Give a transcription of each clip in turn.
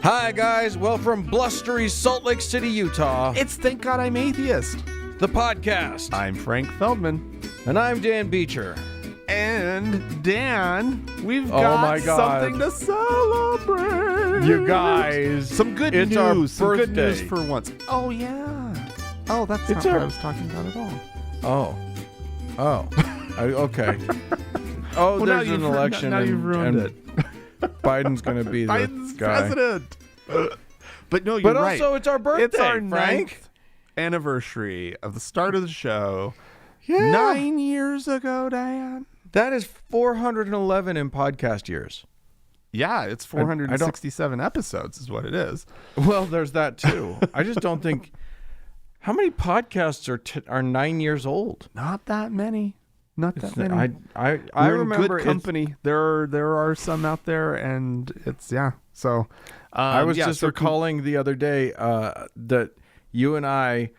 Hi, guys. Well, from blustery Salt Lake City, Utah, It's Thank God I'm Atheist. the podcast. I'm Frank Feldman. And I'm Dan Beecher. And Dan, we've Oh got my God. something to celebrate. You guys. Some good It's news. our Some good news birthday. for once. Oh, yeah. Oh, that's It's not what our- I was talking about at all. Okay. Oh, Well, there's now an you've election. now you've ruined it. Biden's going to be the Biden's guy. president. But no, you're But right. also, it's our birthday, It's our Frank. 9th anniversary of the start of the show. Yeah. 9 years ago, Dan. That is 411 in podcast years. Yeah, it's 467 episodes is what it is. Well, there's that too. I just don't think. How many podcasts are 9 years old? Not that many. Not that many. I We're in remember good it's- company. There are some out there, and it's So I was yeah, just so recalling the other day that you and I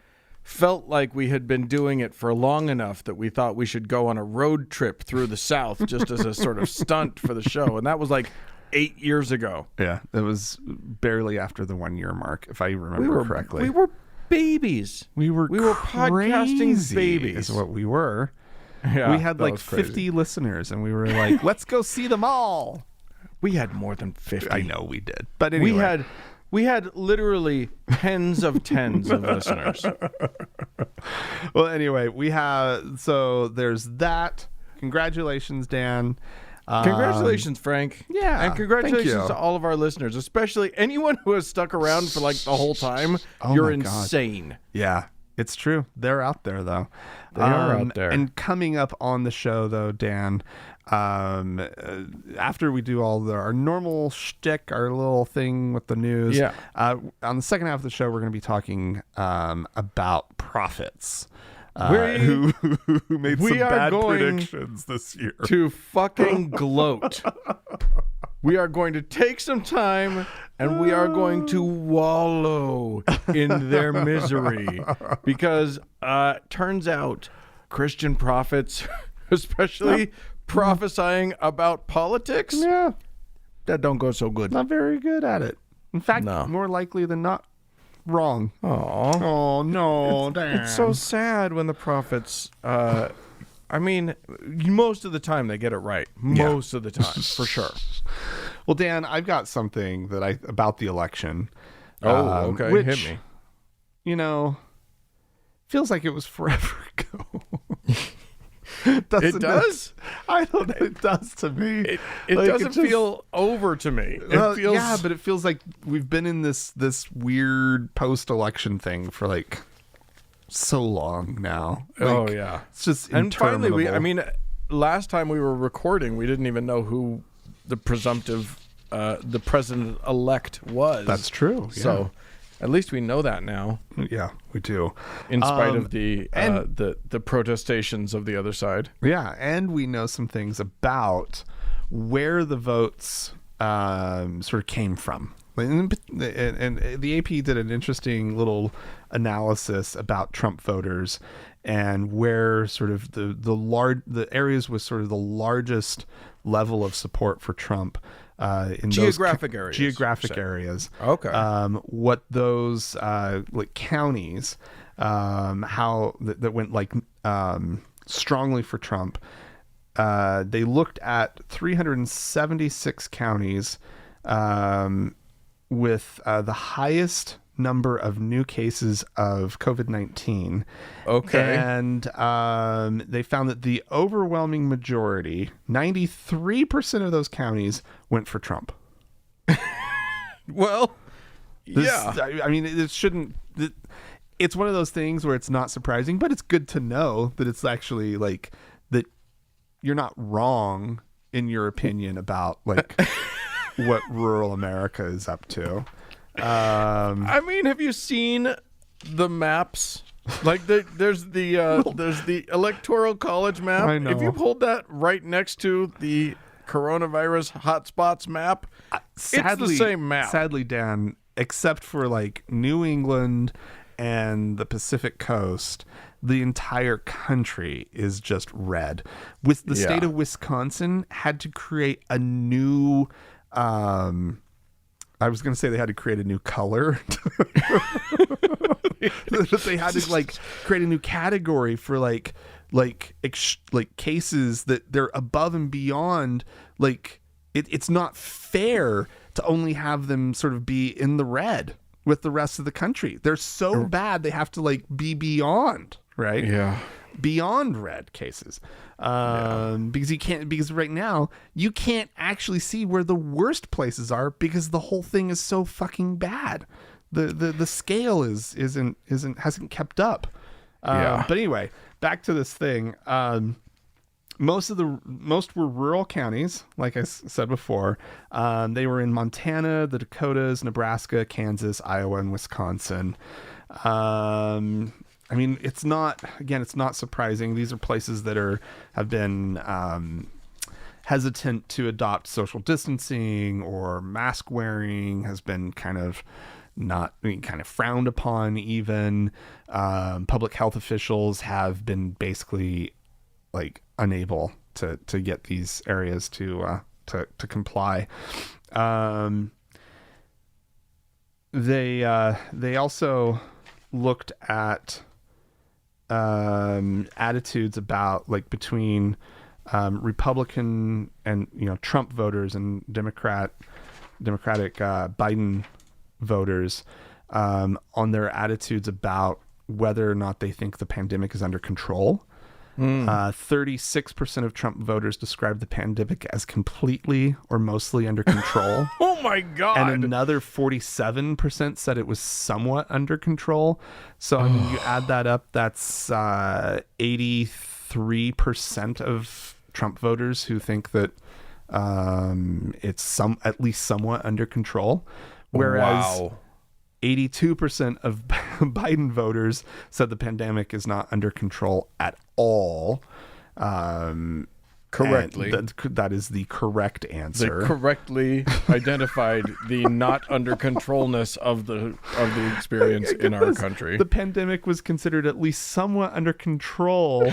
felt like we had been doing it for long enough that we thought we should go on a road trip through the South just as a sort of stunt for the show, and that was like 8 years ago. Yeah, it was barely after the 1 year mark, if I remember correctly. We were babies. We were podcasting crazy, babies. is what we were. Yeah, we had that like was crazy. 50 listeners, and we were like, let's go see them all. We had more than 50. I know we did. But anyway. We had literally tens of listeners. Well, anyway, so there's that. Congratulations, Dan. Congratulations, Frank. Yeah, And congratulations thank you. to all of our listeners, especially anyone who has stuck around for like the whole time. Oh You're my God. insane. Yeah, it's true. They're out there, though. They are out there. And coming up on the show, though, Dan, after we do all our normal shtick, our little thing with the news, Yeah. on the second half of the show, we're going to be talking about prophets. We- Who made we some are bad going predictions this year. To fucking gloat. We are going to take some time and we are going to wallow in their misery because turns out Christian prophets, especially prophesying about politics, Yeah, that don't go so good. not very good at it. In fact, No. more likely than not, wrong. Aww. Oh, no, Dan. It's so sad when the prophets, I mean, most of the time they get it right. Most of the time, for sure. Well, Dan, I've got something about the election. Oh, okay. Which, Hit me. You know, feels like it was forever ago. Doesn't It does? I don't know. It does to me. It Like, doesn't just- feel over to me. Well, It feels, yeah, but it feels like we've been in this weird post-election thing for like so long now. oh Like, yeah. it's just And finally, interminable. last time we were recording, we didn't even know who the presumptive, the president-elect was. That's true. Yeah. So, at least we know that now, yeah, we do. in spite of the and- the protestations of the other side. Yeah, and we know some things about where the votes sort of came from. And the AP did an interesting little analysis about Trump voters and where sort of the areas with sort of the largest level of support for Trump in Geographic areas, Geographic you say. areas. Okay. What those like counties, how that went like strongly for Trump. They looked at 376 counties with the highest number of new cases of COVID-19. Okay. And they found that the overwhelming majority, 93% of those counties, went for Trump. Well, yeah. I mean, it shouldn't... It's one of those things where it's not surprising, but it's good to know that it's actually like that you're not wrong in your opinion about like what rural America is up to. I mean, have you seen the maps? Like there's the electoral college map. I know. If you pulled that right next to the coronavirus hotspots map, it's the same map. Sadly, Dan, except for like New England and the Pacific Coast, the entire country is just red. With the state of Wisconsin had to create a new I was going to say they had to create a new color. They had to like create a new category for like cases that they're above and beyond. Like it's not fair to only have them sort of be in the red with the rest of the country. They're so bad they have to like be beyond, right? Yeah. Beyond red cases. Because right now you can't actually see where the worst places are because the whole thing is so fucking bad. The scale hasn't kept up. But anyway, back to this thing. Most were rural counties, like I said before. They were in Montana, the Dakotas, Nebraska, Kansas, Iowa, and Wisconsin. I mean, it's not surprising. These are places that have been hesitant to adopt social distancing, or mask wearing has been kind of frowned upon even. Public health officials have been basically like unable to get these areas to comply. They also looked at attitudes about like between Republican and Trump voters and Democratic Biden voters on their attitudes about whether or not they think the pandemic is under control. 36% of Trump voters described the pandemic as completely or mostly under control. Oh my God. And another 47% said it was somewhat under control. So I mean, you add that up, that's 83% of Trump voters who think that it's at least somewhat under control. Whereas 82% of Biden voters said the pandemic is not under control at all. Correctly. That is the correct answer. They correctly identified the not under controlness of the experience in our country. The pandemic was considered at least somewhat under control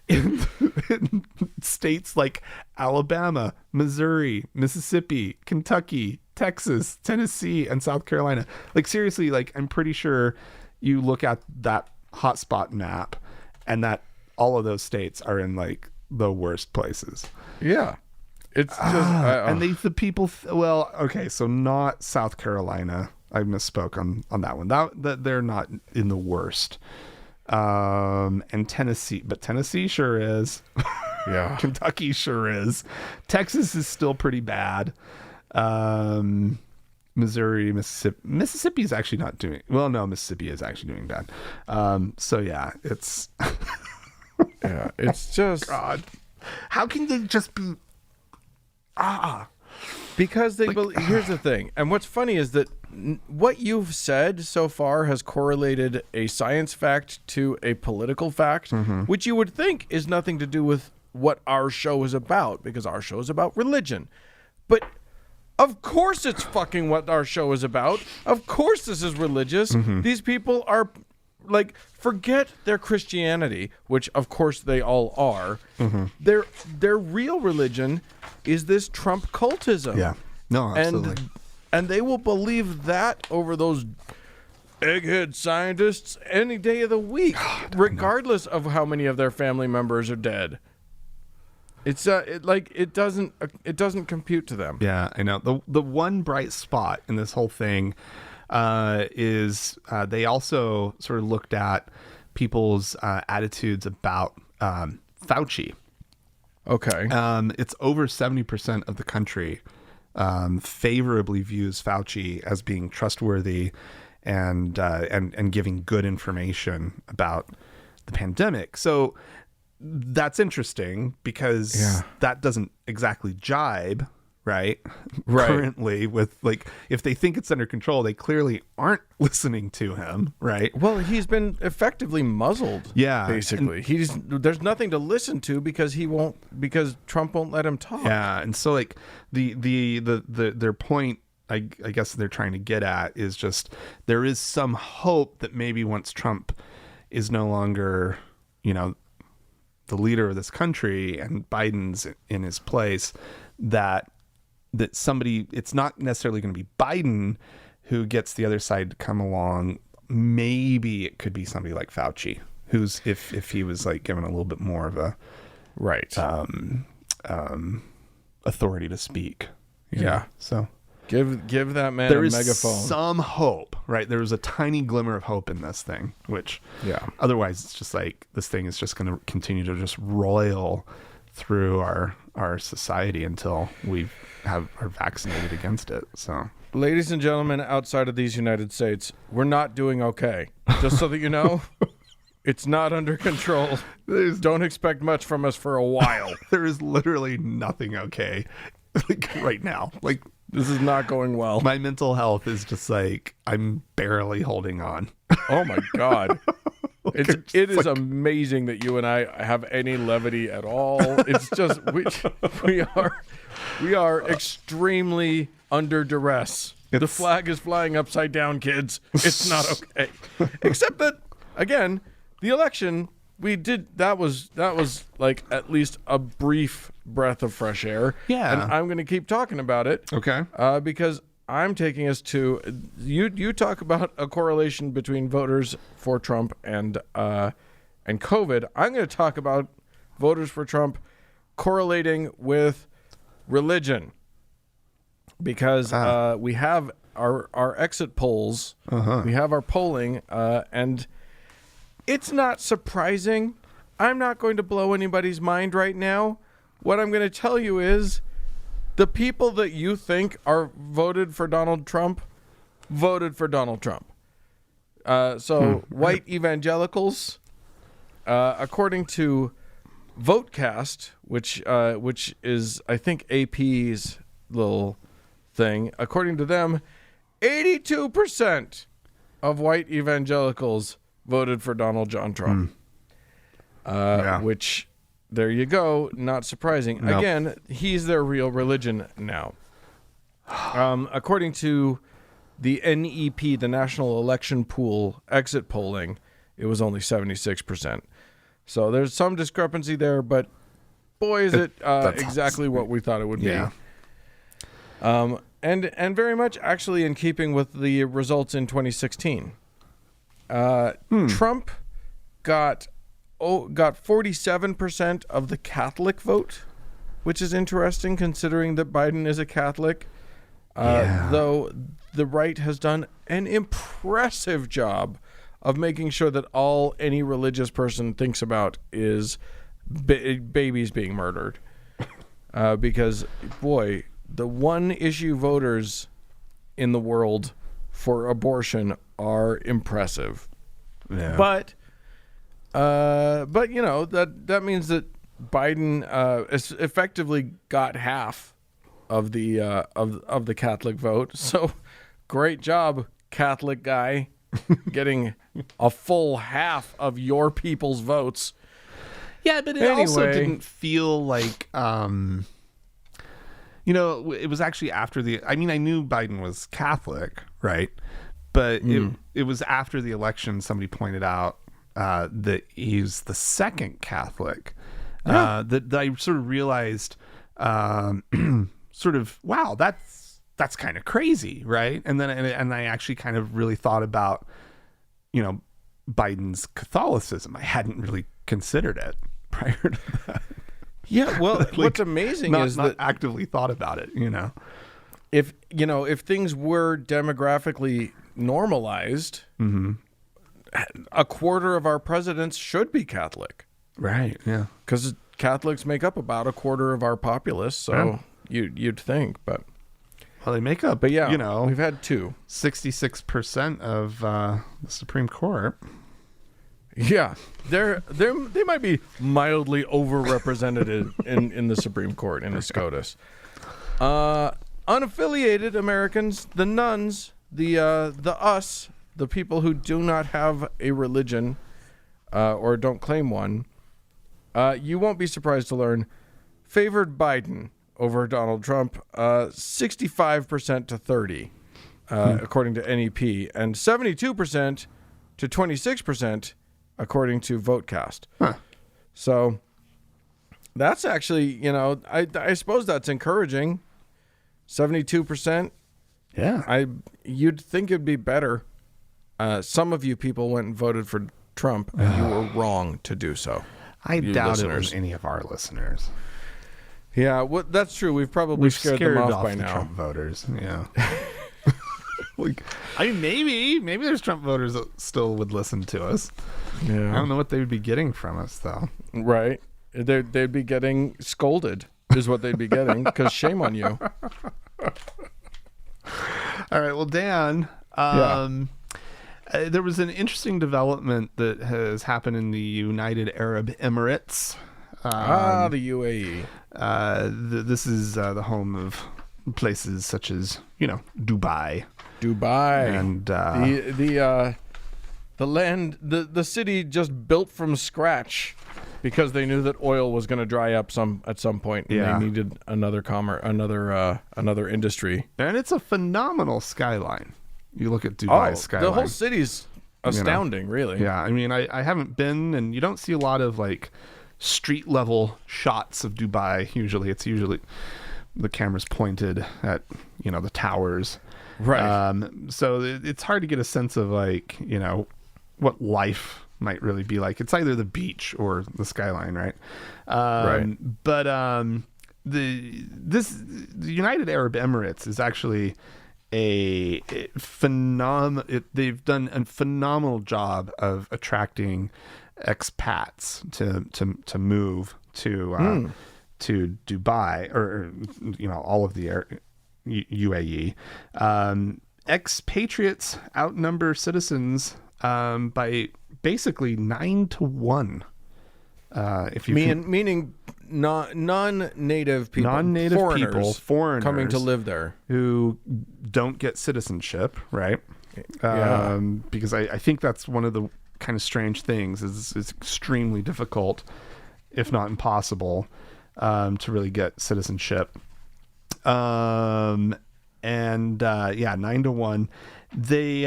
in states like Alabama, Missouri, Mississippi, Kentucky, Texas, Tennessee, and South Carolina. Like seriously, like I'm pretty sure you look at that hotspot map and that all of those states are in like the worst places. Yeah. It's just and the people well, okay, so not South Carolina. I misspoke on that one. That they're not in the worst. And Tennessee, but Tennessee sure is. Yeah. Kentucky sure is. Texas is still pretty bad. Missouri, Mississippi is actually not doing well. No, Mississippi is actually doing bad. So yeah, it's yeah, it's just God. How can they just be because they believe. Here's the thing, and what's funny is that what you've said so far has correlated a science fact to a political fact, which you would think is nothing to do with what our show is about, because our show is about religion. But of course it's fucking what our show is about. Of course this is religious. These people are like, forget their Christianity, which of course they all are. Their real religion is this Trump cultism. Yeah. No, absolutely. And they will believe that over those egghead scientists any day of the week, regardless of how many of their family members are dead. It's it doesn't compute to them. Yeah, I know. The one bright spot in this whole thing is they also sort of looked at people's attitudes about Fauci. Okay. It's over 70% of the country favorably views Fauci as being trustworthy and giving good information about the pandemic. So that's interesting because that doesn't exactly jibe, right? Currently with, like, if they think it's under control, they clearly aren't listening to him, right? Well, he's been effectively muzzled. Yeah. Basically. There's nothing to listen to because Trump won't let him talk. Yeah. And so like their point, I guess they're trying to get at is just, there is some hope that maybe once Trump is no longer, the leader of this country and Biden's in his place, that that somebody, it's not necessarily going to be Biden who gets the other side to come along. Maybe it could be somebody like Fauci, who's if he was like given a little bit more of a right authority to speak. Yeah. So give that man there a is megaphone. some hope, right? There was a tiny glimmer of hope in this thing, which otherwise it's just like this thing is just going to continue to just roil through our society until we are vaccinated against it. So, ladies and gentlemen, outside of these United States, we're not doing okay. Just so that you know, it's not under control. Don't expect much from us for a while. There is literally nothing okay like right now. Like, this is not going well. My mental health is just like, I'm barely holding on. Oh my God. It is amazing that you and I have any levity at all. It's just we are extremely under duress. The flag is flying upside down, kids. It's not okay. Except that, again, the election that was like at least a brief breath of fresh air. Yeah. And I'm going to keep talking about it. Okay. Because I'm taking us to you talk about a correlation between voters for Trump and COVID. I'm going to talk about voters for Trump correlating with religion, because we have our exit polls, we have our polling, and it's not surprising. I'm not going to blow anybody's mind right now. What I'm going to tell you is, the people that you think are voted for Donald Trump voted for Donald Trump. White evangelicals, according to VoteCast, which is, I think, AP's little thing, according to them, 82% of white evangelicals voted for Donald John Trump. Which... There you go. Not surprising. Nope. Again, he's their real religion now. According to the NEP, the National Election Pool exit polling, it was only 76%. So there's some discrepancy there, but boy, is it exactly what we thought it would be. And very much actually in keeping with the results in 2016. Trump got 47% of the Catholic vote, which is interesting considering that Biden is a Catholic. Though the right has done an impressive job of making sure that all any religious person thinks about is babies being murdered. Because, boy, the one issue voters in the world for abortion are impressive. Yeah. But you know, that means that Biden effectively got half of the of the Catholic vote. So great job, Catholic guy, getting a full half of your people's votes. Yeah, but it also didn't feel like it was actually after I knew Biden was Catholic, right? But it was after the election somebody pointed out that he's the second Catholic, that I sort of realized, wow, that's kind of crazy, right? And then I actually kind of really thought about, Biden's Catholicism. I hadn't really considered it prior to that. Yeah, well, what's amazing is not that actively thought about it. If things were demographically normalized. Mm-hmm. A quarter of our presidents should be Catholic. Right, yeah. Because Catholics make up about a quarter of our populace, so you'd think, but... Well, they make up, but yeah, we've had 66% of the Supreme Court. Yeah, they might be mildly overrepresented in the Supreme Court, in the SCOTUS. Unaffiliated Americans, the nuns, the us... the people who do not have a religion or don't claim one, you won't be surprised to learn, favored Biden over Donald Trump 65% to 30%, according to NEP, and 72% to 26%, according to VoteCast. Huh. So that's actually, I suppose that's encouraging. 72%. Yeah. You'd think it'd be better. Some of you people went and voted for Trump, and you were wrong to do so. I You doubt listeners. it was any of our listeners. Yeah, well, that's true. We've probably We've scared scared them off off by the now. Trump voters. Yeah. I mean, maybe there's Trump voters that still would listen to us. I Yeah, don't know what they would be getting from us, though. right. They'd be getting scolded, is what they'd be getting. Because shame on you. All right. Well, Dan, there was an interesting development that has happened in the United Arab Emirates. The UAE. This is the home of places such as, Dubai. And And the land, the city just built from scratch because they knew that oil was going to dry up at some point, and Yeah. they needed another industry. and it's a phenomenal skyline. You look at Dubai's skyline. The whole city's astounding, really. Yeah, I mean, I haven't been, and you don't see a lot of like street level shots of Dubai. Usually the camera's pointed at the towers, Right. So it's hard to get a sense of like what life might really be like. It's either the beach or the skyline, right? Right. But the United Arab Emirates is actually they've done a phenomenal job of attracting expats to move to Dubai or all of the UAE. Expatriates outnumber citizens by basically 9-1. If you Meaning non-native people, foreigners coming to live there. who don't get citizenship, right? Yeah. Because I think that's one of the kind of strange things is it's extremely difficult, if not impossible, to really get citizenship. 9-1. They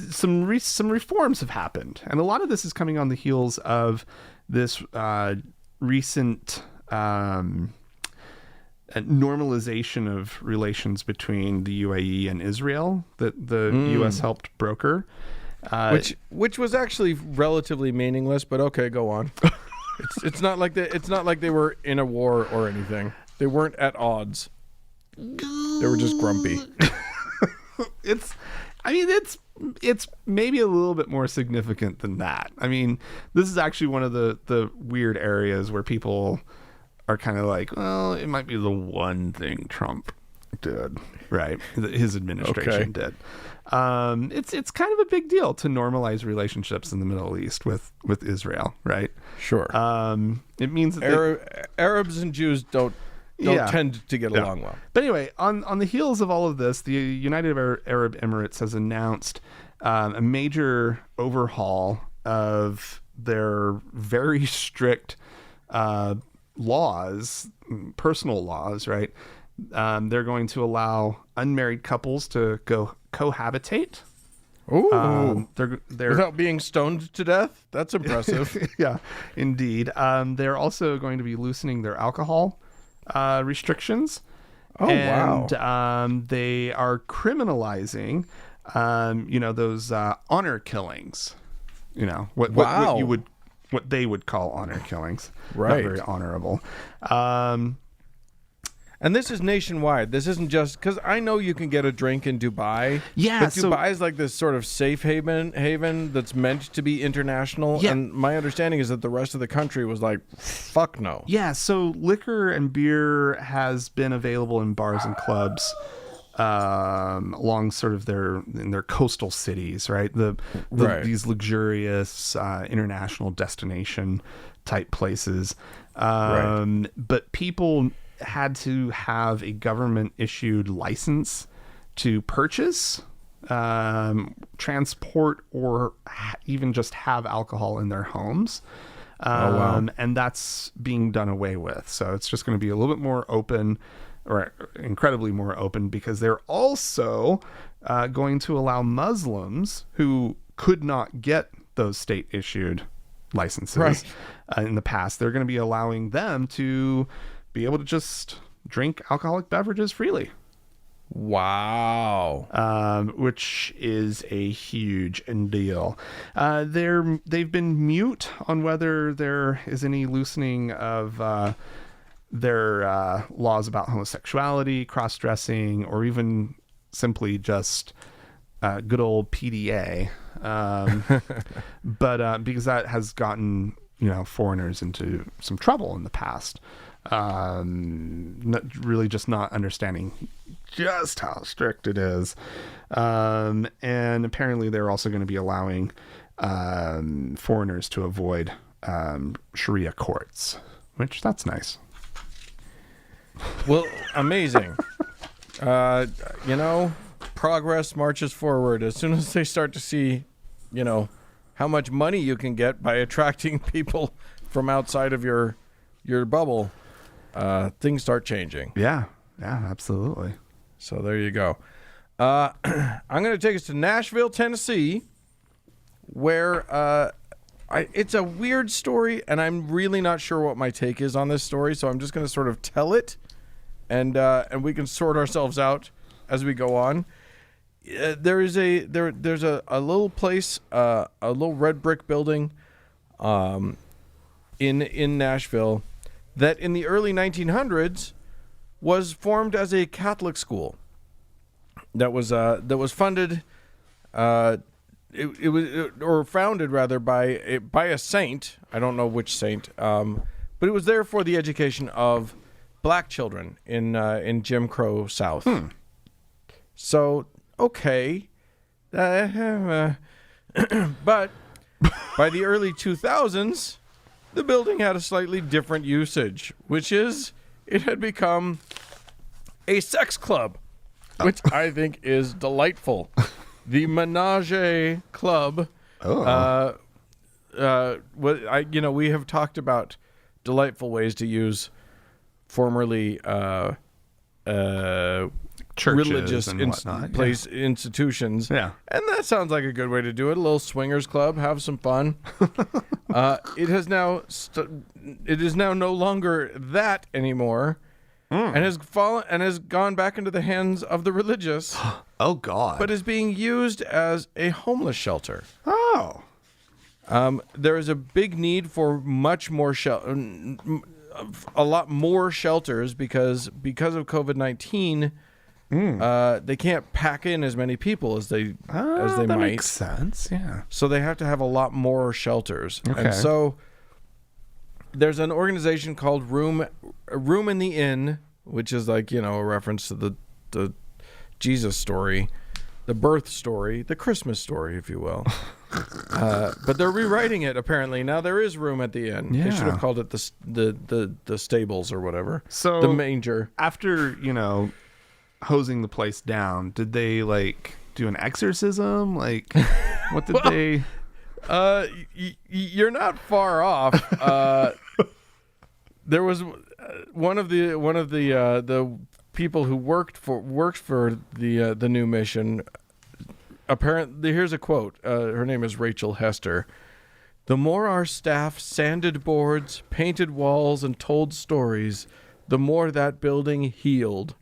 some reforms have happened, and a lot of this is coming on the heels of this recent normalization of relations between the UAE and Israel that the U.S. helped broker. Which was actually relatively meaningless, but okay, go on. It's not like they were in a war or anything. They weren't at odds. They were just grumpy. It's maybe a little bit more significant than that. I mean, this is actually one of the weird areas where people are kind of like, well, it might be the one thing Trump did, right? His administration did. It's kind of a big deal to normalize relationships in the Middle East with Israel, right? Sure. It means that Arabs and Jews don't tend to get along well. But anyway, on the heels of all of this, the United Arab Emirates has announced a major overhaul of their very strict laws, personal laws, right? They're going to allow unmarried couples to go cohabitate. Ooh. They're Without being stoned to death? That's impressive. yeah, indeed. They're also going to be loosening their alcohol restrictions. Oh, and, wow. They are criminalizing, those honor killings. What they would call honor killings. Right. Not very honorable. And this is nationwide. This isn't just because I know you can get a drink in Dubai. Yeah, but Dubai is like this sort of safe haven that's meant to be international. Yeah. And my understanding is that the rest of the country was like, fuck no. Yeah, so liquor and beer has been available in bars and clubs along sort of in their coastal cities, right? Right. These luxurious international destination type places. Right. But people had to have a government issued license to purchase, transport, or even just have alcohol in their homes. Wow. And that's being done away with. So it's just going to be a little bit more open, or incredibly more open, because they're also going to allow Muslims who could not get those state issued licenses in the past. They're going to be allowing them to be able to just drink alcoholic beverages freely. Wow. Which is a huge deal. They've been mute on whether there is any loosening of their laws about homosexuality, cross-dressing, or even simply just good old PDA. But because that has gotten foreigners into some trouble in the past. Really just not understanding just how strict it is. And apparently they're also going to be allowing foreigners to avoid Sharia courts, which that's nice. Well, amazing. Progress marches forward. As soon as they start to see, how much money you can get by attracting people from outside of your bubble, things start changing. Yeah, absolutely. So there you go. I'm going to take us to Nashville, Tennessee, where it's a weird story, and I'm really not sure what my take is on this story, so I'm just going to sort of tell it, and we can sort ourselves out as we go on. There's a little place, a little red brick building in Nashville that in the early 1900s was formed as a Catholic school that was funded it was founded rather by a saint. I don't know which saint, but it was there for the education of black children in Jim Crow South. So okay, but by the early 2000s, the building had a slightly different usage, which is it had become a sex club, which I think is delightful. The Menage Club. Oh. We have talked about delightful ways to use formerly churches religious and whatnot, institutions. Yeah. And that sounds like a good way to do it. A little swingers club, have some fun. It is now no longer that anymore. And has gone back into the hands of the religious. Oh God. But is being used as a homeless shelter. Oh. There is a big need for much more a lot more shelters because of COVID-19. They can't pack in as many people as they that might. Makes sense. Yeah. So they have to have a lot more shelters. Okay. And so there's an organization called Room in the Inn, which is like, a reference to the Jesus story, the birth story, the Christmas story, if you will. But they're rewriting it apparently. Now there is room at the inn. Yeah. They should have called it the stables or whatever. So the manger. After, hosing the place down, did they do an exorcism? What did they? You're not far off. There was one of the people who worked for the new mission. Apparently, here's a quote. Her name is Rachel Hester. "The more our staff sanded boards, painted walls, and told stories, the more that building healed."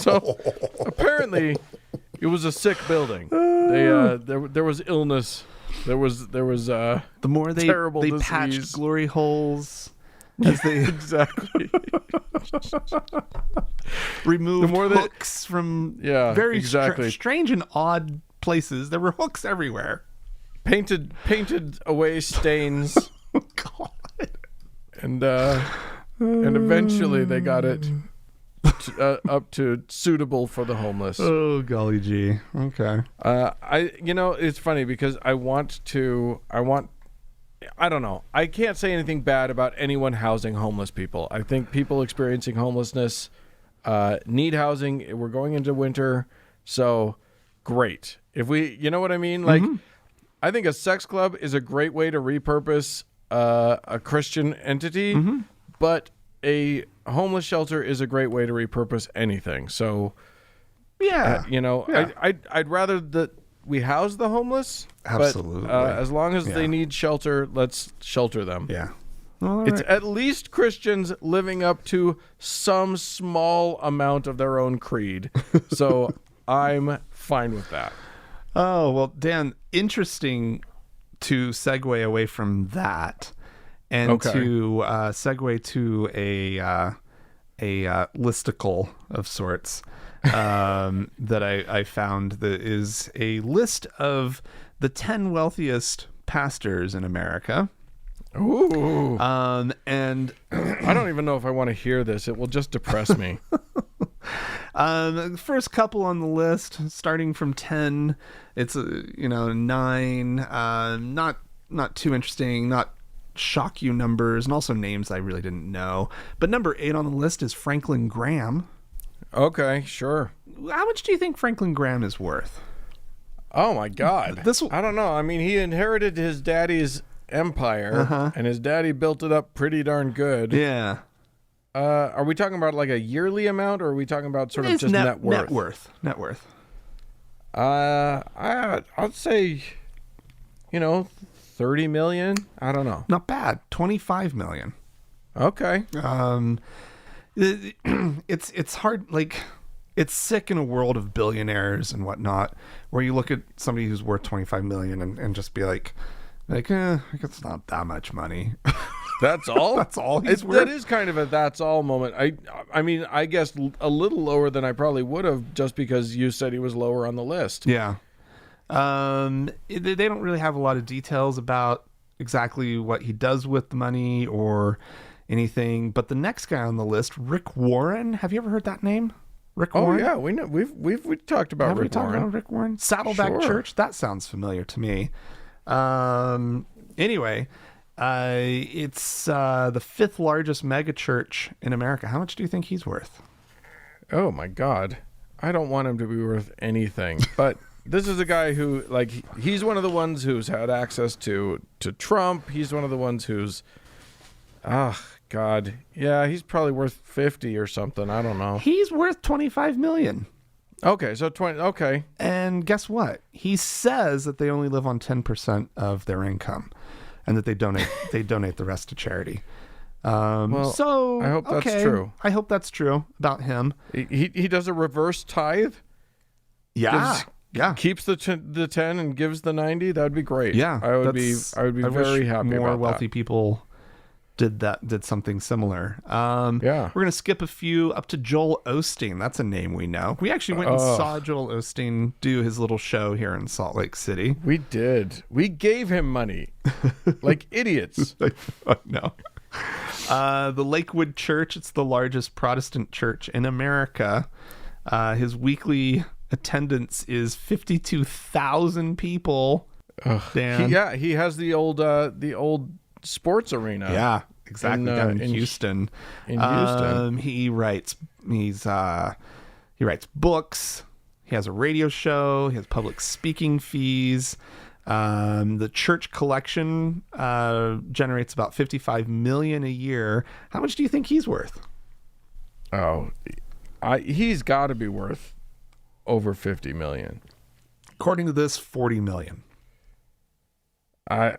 So apparently, it was a sick building. There was illness. There was the more they terrible they disease. patched glory holes. As they exactly removed the more hooks from very strange and odd places. There were hooks everywhere. Painted away stains. Oh God! And eventually they got it up to suitable for the homeless. Oh golly gee. Okay. It's funny because I don't know. I can't say anything bad about anyone housing homeless people. I think people experiencing homelessness need housing. We're going into winter, so great. If we, you know what I mean? I think a sex club is a great way to repurpose a Christian entity, but a homeless shelter is a great way to repurpose anything. So, I'd rather that we house the homeless. Absolutely. But, as long as they need shelter, let's shelter them. Yeah. All It's right. at least Christians living up to some small amount of their own creed. So I'm fine with that. Oh, well, Dan, interesting to segue away from that and Okay. to segue to a listicle of sorts that I found that is a list of the 10 wealthiest pastors in America. Ooh. And I don't even know if I want to hear this. It will just depress me. the first couple on the list, starting from 10, it's 9, not too interesting, not shock you numbers, and also names I really didn't know. But number 8 on the list is Franklin Graham. Okay, sure. How much do you think Franklin Graham is worth? Oh my God. I don't know. I mean, he inherited his daddy's empire, and his daddy built it up pretty darn good. Yeah. Are we talking about like a yearly amount, or are we talking about sort of It's just net worth? Net worth. I'd say, 30 million. I don't know. Not bad. 25 million. Okay. It's hard, like, it's sick in a world of billionaires and whatnot, where you look at somebody who's worth 25 million and just be like, it's not that much money. That's all. That's all he's worth. That is kind of a that's all moment. I mean, I guess a little lower than I probably would have, just because you said he was lower on the list. Yeah. They don't really have a lot of details about exactly what he does with the money or anything. But the next guy on the list, Rick Warren. Have you ever heard that name? Rick Warren? Yeah, we know. We've talked about Have we Rick talked Warren. about Rick Warren? Saddleback Sure. Church. That sounds familiar to me. Anyway, it's the 5th largest mega church in America. How much do you think he's worth? Oh my God, I don't want him to be worth anything. But this is a guy who, like, he's one of the ones who's had access to Trump. He's one of the ones who's, God, yeah, he's probably worth 50 or something. I don't know. He's worth 25 million. Okay, so 20. Okay, And guess what? He says that they only live on 10% of their income, and that they donate the rest to charity. So I hope that's okay, true. I hope that's true about him. he does a reverse tithe. Yeah, yeah, Keeps the 10 and gives the 90. That would be great. yeah. I would be wish very happy. More about wealthy that. people did something similar. Yeah. We're gonna skip a few up to Joel Osteen. That's a name we know. We actually went and saw Joel Osteen do his little show here in Salt Lake City. We did. We gave him money, like idiots. No. The Lakewood Church, it's the largest Protestant church in America. His weekly attendance is 52,000 people. Dan. He has the old sports arena. Yeah, exactly. Down in Houston. In Houston. He writes books. He has a radio show. He has public speaking fees. The church collection generates about $55 million a year. How much do you think he's worth? Oh, he's got to be worth over 50 million. According to this, 40 million. I'm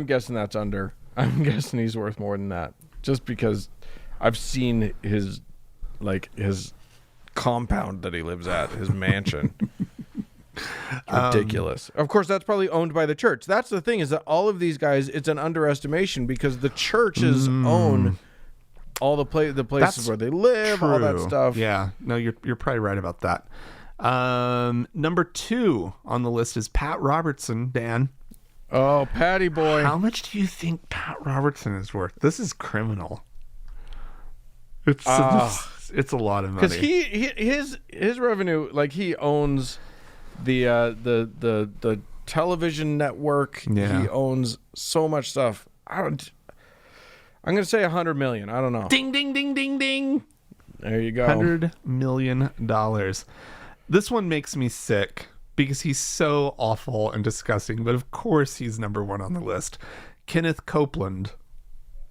guessing that's under. I'm guessing he's worth more than that, just because I've seen his compound that he lives at, his mansion. Ridiculous. Of course, that's probably owned by the church. That's the thing, is that all of these guys, it's an underestimation, because the churches own all the places That's where they live, all that true. stuff. Yeah, no, you're probably right about that. Number 2 on the list is Pat Robertson. Dan, Oh, Patty boy. how much do you think Pat Robertson is worth? This is criminal. It's a lot of money. Because his revenue, like, he owns the television network. Yeah. He owns so much stuff. I'm gonna say 100 million. I don't know. Ding, ding, ding, ding, ding. There you go. $100 million. This one makes me sick because he's so awful and disgusting, but of course he's number 1 on the list. Kenneth Copeland.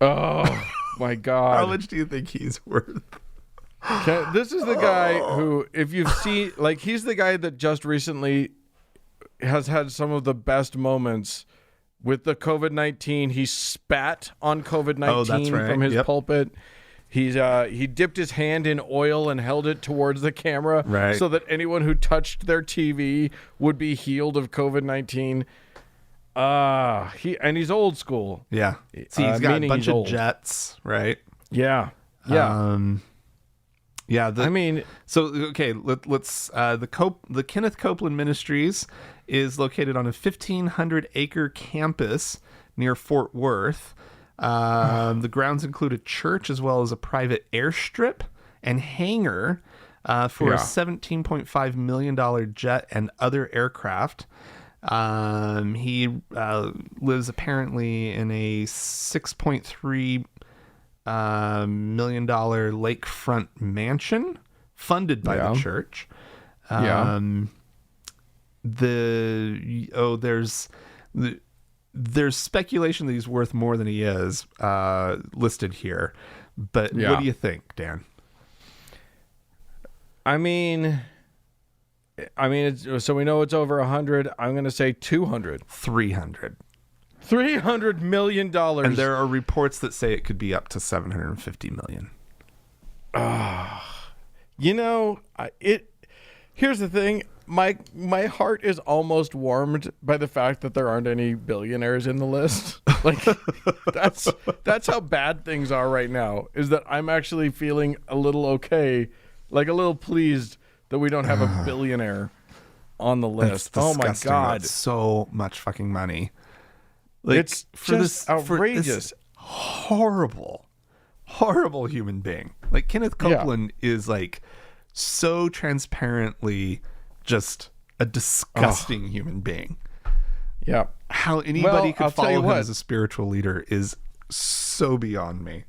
Oh my God. How much do you think he's worth? This is the guy who, if you've seen, like, he's the guy that just recently has had some of the best moments with the COVID-19. He spat on COVID-19 Oh, that's right. from his Yep. pulpit. He dipped his hand in oil and held it towards the camera Right. so that anyone who touched their TV would be healed of COVID-19. He's old school. Yeah. See, he's got a meaning bunch he's of old. jets, right? Yeah. Yeah. Yeah. I mean, So okay, let's the Kenneth Copeland Ministries is located on a 1,500-acre campus near Fort Worth. The grounds include a church as well as a private airstrip and hangar for a $17.5 million jet and other aircraft. He lives apparently in a $6.3 million lakefront mansion funded by the church. There's speculation that he's worth more than he is listed here. But what do you think, Dan? I mean, so we know it's over 100. I'm going to say 200. 300. $300 million. And there are reports that say it could be up to 750 million. Here's the thing. My heart is almost warmed by the fact that there aren't any billionaires in the list. Like that's how bad things are right now, is that I'm actually feeling a little okay, like a little pleased that we don't have a billionaire on the list. That's Oh my disgusting. God. That's so much fucking money. Like, It's just outrageous. For this horrible human being. Like Kenneth Copeland is like so transparently just a disgusting human being. Yeah. How anybody could I'll tell you follow him what. as a spiritual leader is so beyond me.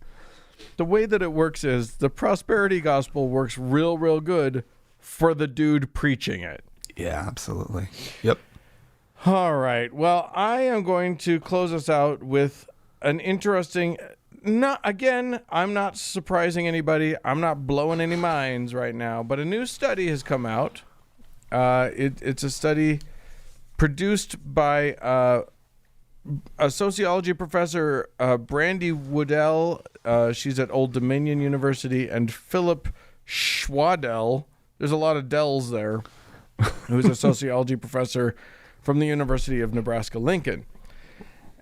The way that it works is the prosperity gospel works real good for the dude preaching it. Yeah, absolutely. Yep. All right. Well, I am going to close us out with an interesting. I'm not surprising anybody. I'm not blowing any minds right now. But a new study has come out. It's a study produced by a sociology professor, Brandy Woodell. She's at Old Dominion University, and Philip Schwadell. There's a lot of Dells there. Who's a sociology professor from the University of Nebraska-Lincoln.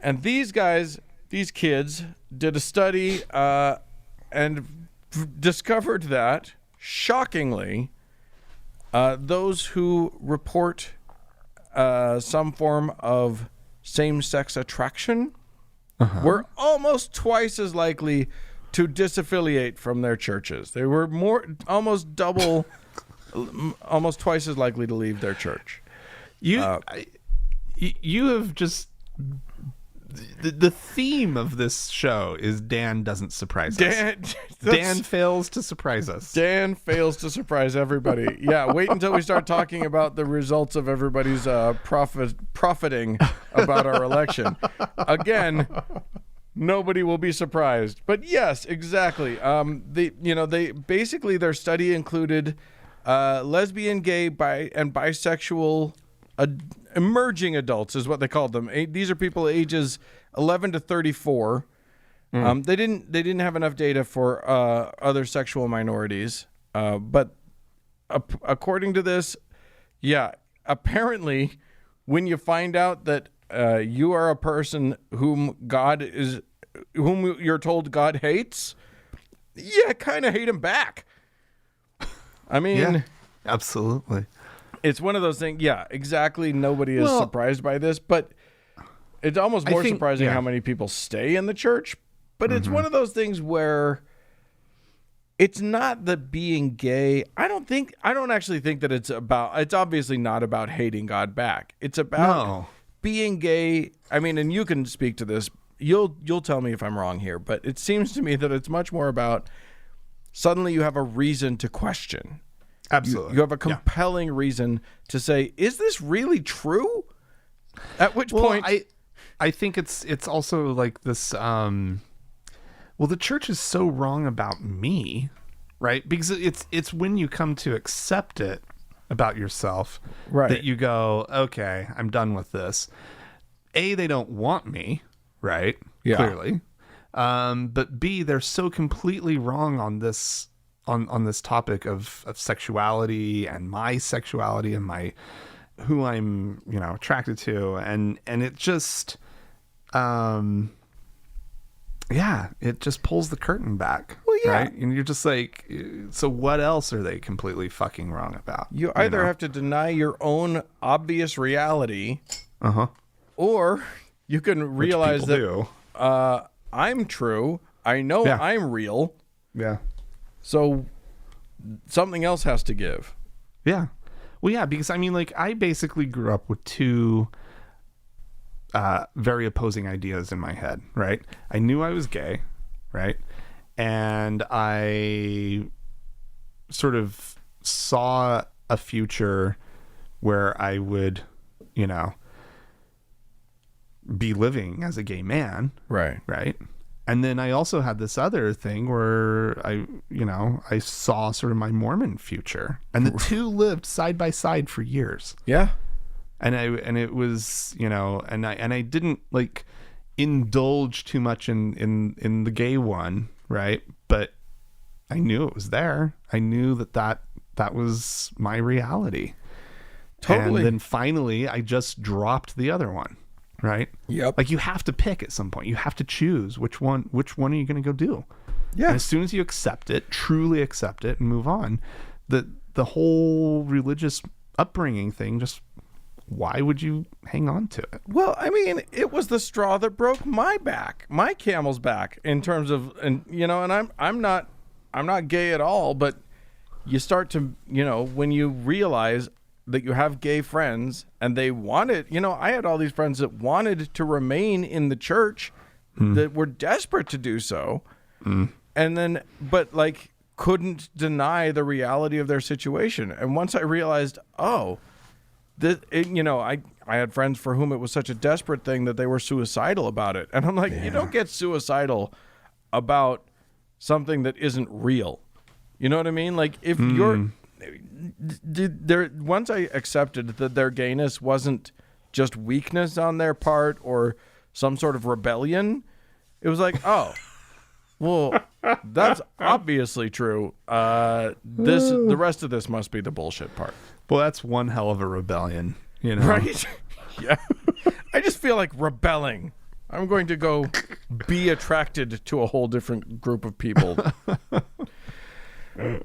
And these kids did a study and discovered that, shockingly, those who report some form of same-sex attraction were almost twice as likely to disaffiliate from their churches. They were almost twice as likely to leave their church. You have just the theme of this show is Dan doesn't surprise us. Dan fails to surprise us. Dan fails to surprise everybody. Yeah, wait until we start talking about the results of everybody's profiting about our election. Again, nobody will be surprised. But yes, exactly. They basically, their study included lesbian, gay, and bisexual emerging adults is what they called them. These are people ages 11 to 34. They didn't have enough data for other sexual minorities, but according to this, apparently, when you find out that you are a person whom you're told God hates, you kind of hate him back. I mean, Yeah, absolutely. it's one of those things. Yeah, exactly. Nobody is surprised by this, but it's almost more surprising how many people stay in the church. But it's one of those things where it's not that being gay. I don't actually think that it's obviously not about hating God back. It's about being gay. I mean, and you can speak to this. You'll tell me if I'm wrong here, but it seems to me that it's much more about suddenly you have a reason to question. Absolutely. You have a compelling reason to say, is this really true? At which point I think it's also like this the church is so wrong about me, right? Because it's when you come to accept it about yourself that you go, okay, I'm done with this. A, they don't want me, right? Yeah. Clearly. But B, they're so completely wrong on this on this topic of sexuality and my sexuality and my who I'm, attracted to, and it just it just pulls the curtain back. Well, yeah. Right? And you're just like, so what else are they completely fucking wrong about? You either have to deny your own obvious reality, or you can realize that I'm true. I know I'm real. Yeah. So something else has to give. Yeah. Well, yeah, because I mean, like, I basically grew up with two very opposing ideas in my head, right? I knew I was gay, right? And I sort of saw a future where I would, be living as a gay man. Right. Right. And then I also had this other thing where I saw sort of my Mormon future, and the two lived side by side for years. Yeah. And it was, and I didn't like indulge too much in the gay one, right? But I knew it was there. I knew that was my reality. Totally. And then finally I just dropped the other one. Right? Yep. Like, you have to pick at some point. You have to choose which one are you going to go do? Yeah. And as soon as you accept it, truly accept it, and move on, the whole religious upbringing thing, just why would you hang on to it? Well, I mean, it was the straw that broke my camel's back in terms of, and I'm not gay at all, but you start to, when you realize that you have gay friends and they wanted, I had all these friends that wanted to remain in the church that were desperate to do so. And then, but like, couldn't deny the reality of their situation. And once I realized, I had friends for whom it was such a desperate thing that they were suicidal about it. And I'm like, you don't get suicidal about something that isn't real. You know what I mean? Like, if you're, once I accepted that their gayness wasn't just weakness on their part or some sort of rebellion, it was like, oh, well, that's obviously true. The rest of this must be the bullshit part. Well, that's one hell of a rebellion, right? Yeah. I just feel like rebelling. I'm going to go be attracted to a whole different group of people.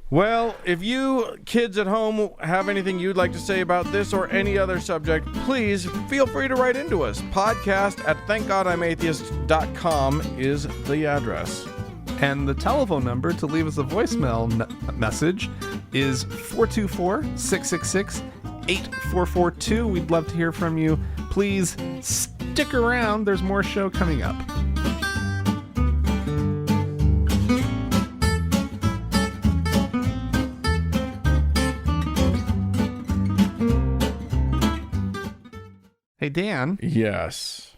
Well, if you kids at home have anything you'd like to say about this or any other subject, please feel free to write into us. podcast@thankgodimatheist.com is the address. And the telephone number to leave us a voicemail message is 424-666-8442. We'd love to hear from you. Please stick around. There's more show coming up. Hey, Dan. Yes.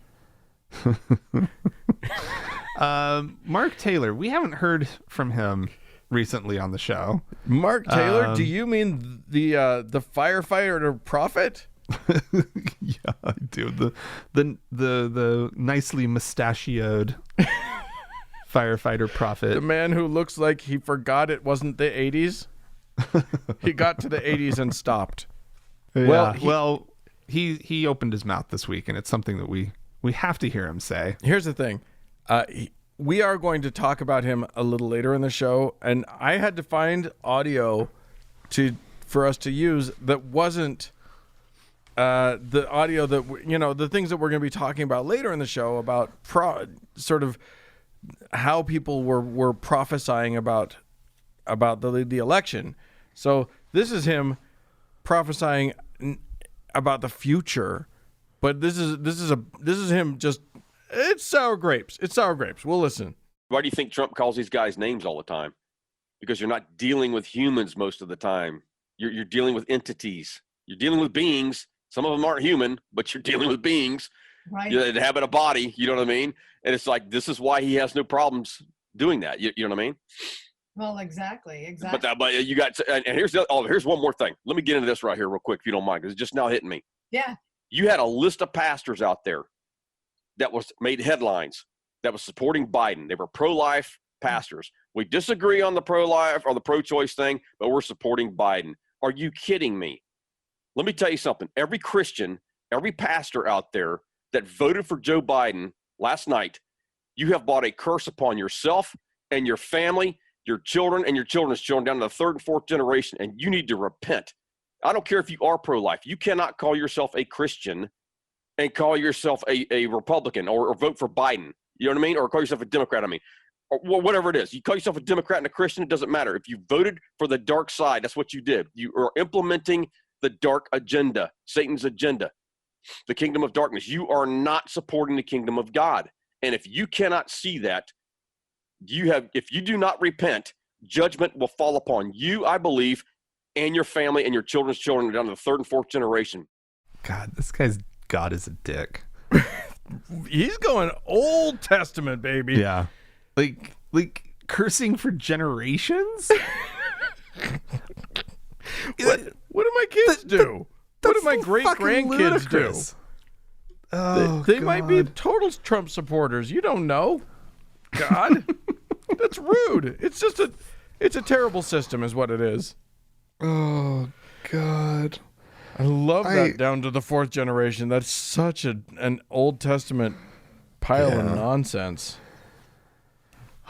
Mark Taylor, we haven't heard from him recently on the show. Mark Taylor, do you mean the firefighter prophet? Yeah, I do. The nicely mustachioed firefighter prophet. The man who looks like he forgot it wasn't the 80s. He got to the 80s and stopped. Yeah. He opened his mouth this week, and it's something that we have to hear him say. Here's the thing. We are going to talk about him a little later in the show, and I had to find audio for us to use that wasn't the audio that the things that we're going to be talking about later in the show about sort of how people were prophesying about the election. So this is him prophesying about the future, but this is him just. It's sour grapes. It's sour grapes. We'll listen. Why do you think Trump calls these guys names all the time? Because you're not dealing with humans most of the time. You're dealing with entities. You're dealing with beings. Some of them aren't human, but you're dealing with beings. Right. That inhabit a body. You know what I mean? And it's like, this is why he has no problems doing that. You know what I mean? Well, exactly. But you got, and here's one more thing. Let me get into this right here real quick, if you don't mind, because it's just now hitting me. Yeah. You had a list of pastors out there that was made headlines that was supporting Biden. They were pro-life pastors. We disagree on the pro-life or the pro-choice thing, but we're supporting Biden. Are you kidding me? Let me tell you something. Every Christian, every pastor out there that voted for Joe Biden last night, you have brought a curse upon yourself and your family, your children and your children's children down to the third and fourth generation, and you need to repent. I don't care if you are pro-life. You cannot call yourself a Christian and call yourself a Republican or vote for Biden. You know what I mean? Or call yourself a Democrat, or whatever it is. You call yourself a Democrat and a Christian, it doesn't matter. If you voted for the dark side, that's what you did. You are implementing the dark agenda, Satan's agenda, the kingdom of darkness. You are not supporting the kingdom of God. And if you cannot see that, if you do not repent, judgment will fall upon you, I believe, and your family and your children's children down to the third and fourth generation. God, this guy's God is a dick. He's going Old Testament, baby. Yeah. Like cursing for generations? What do my kids do? What do my great-grandkids do? Oh, they might be total Trump supporters. You don't know. God. That's rude. It's a terrible system is what it is. Oh, God. I love that down to the fourth generation. That's such an Old Testament pile of nonsense.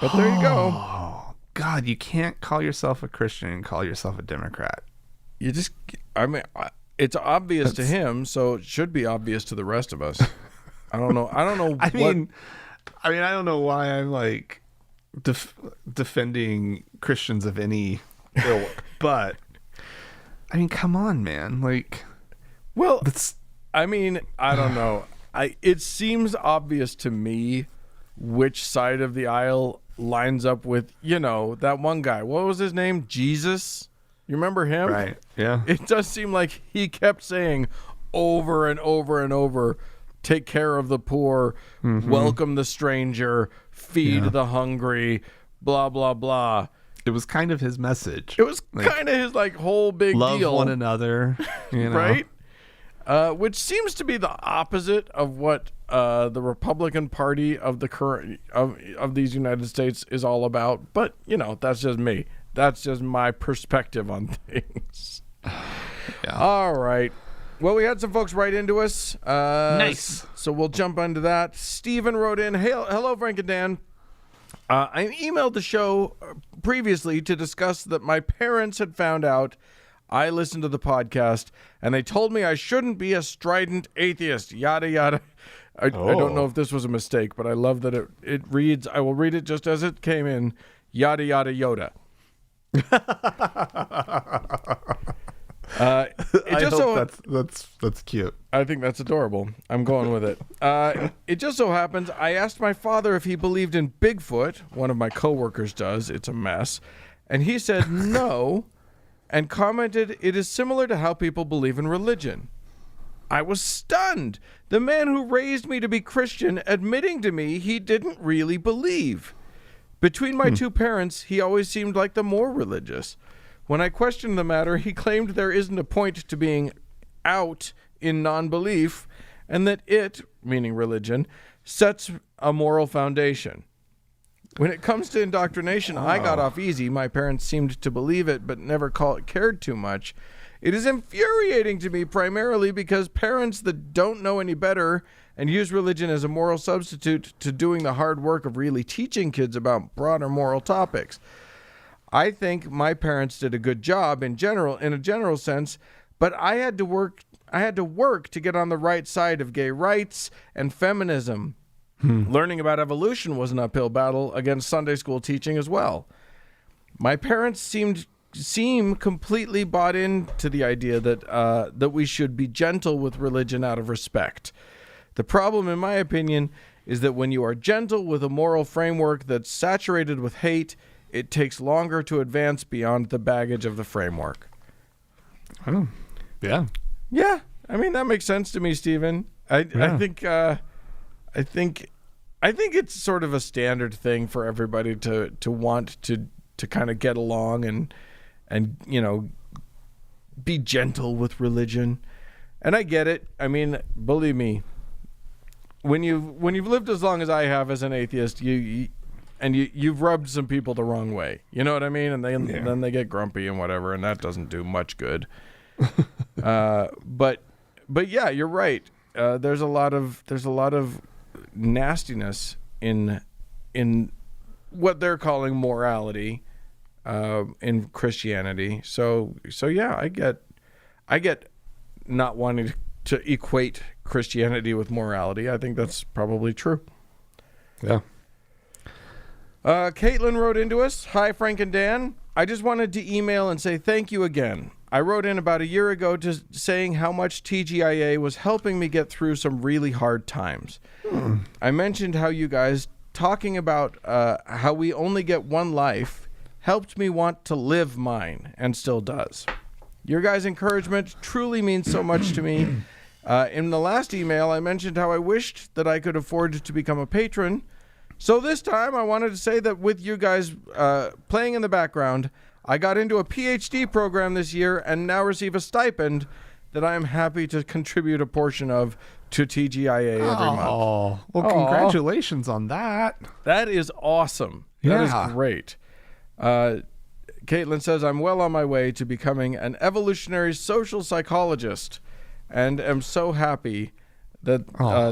But there you go. Oh, God, you can't call yourself a Christian and call yourself a Democrat. It's obvious to him, so it should be obvious to the rest of us. I don't know. I don't know why I'm like defending Christians of any ilk, but I mean, come on, man. Like, well, I don't know. It seems obvious to me which side of the aisle lines up with, that one guy. What was his name? Jesus? You remember him? Right. Yeah. It does seem like he kept saying over and over and over, take care of the poor, welcome the stranger, feed the hungry, blah, blah, blah. It was kind of his message. It was kind of his whole big love deal. Love one another, right? Which seems to be the opposite of what the Republican Party of the current of these United States is all about. But that's just me. That's just my perspective on things. Yeah. All right. Well, we had some folks write into us. Nice. So we'll jump into that. Steven wrote in, hey, hello, Frank and Dan. I emailed the show previously to discuss that my parents had found out I listened to the podcast, and they told me I shouldn't be a strident atheist, yada, yada. I don't know if this was a mistake, but I love that it reads, I will read it just as it came in, yada, yada, Yoda. That's cute. I think that's adorable. I'm going with it. It just so happens I asked my father if he believed in Bigfoot. One of my coworkers does. It's a mess. And he said no and commented it is similar to how people believe in religion. I was stunned. The man who raised me to be Christian admitting to me he didn't really believe. Between my two parents, he always seemed like the more religious. When I questioned the matter, he claimed there isn't a point to being out in non-belief, and that it, meaning religion, sets a moral foundation. When it comes to indoctrination, I got off easy. My parents seemed to believe it, but never cared too much. It is infuriating to me primarily because parents that don't know any better and use religion as a moral substitute to doing the hard work of really teaching kids about broader moral topics. I think my parents did a good job in a general sense, but I had to work to get on the right side of gay rights and feminism. Learning about evolution was an uphill battle against Sunday school teaching as well. My parents seem completely bought into the idea that we should be gentle with religion out of respect. The problem, in my opinion, is that when you are gentle with a moral framework that's saturated with hate, it takes longer to advance beyond the baggage of the framework. Oh, yeah. Yeah, I mean that makes sense to me, Stephen. I think it's sort of a standard thing for everybody to want to kind of get along and be gentle with religion. And I get it. I mean, believe me, when you've lived as long as I have as an atheist, you've rubbed some people the wrong way. You know what I mean? And then they get grumpy and whatever, and that doesn't do much good. But yeah, you're right. There's a lot of nastiness in what they're calling morality in Christianity. So yeah, I get not wanting to equate Christianity with morality. I think that's probably true. Yeah. Caitlin wrote into us. Hi, Frank and Dan. I just wanted to email and say thank you again. I wrote in about a year ago just saying how much TGIA was helping me get through some really hard times. I mentioned how you guys talking about how we only get one life helped me want to live mine, and still does. Your guys' encouragement truly means so much to me. In the last email, I mentioned how I wished that I could afford to become a patron. So this time, I wanted to say that with you guys playing in the background, I got into a PhD program this year and now receive a stipend that I am happy to contribute a portion of to TGIA every month. Oh, well, congratulations on that. That is awesome. That is great. Caitlin says, I'm well on my way to becoming an evolutionary social psychologist and am so happy that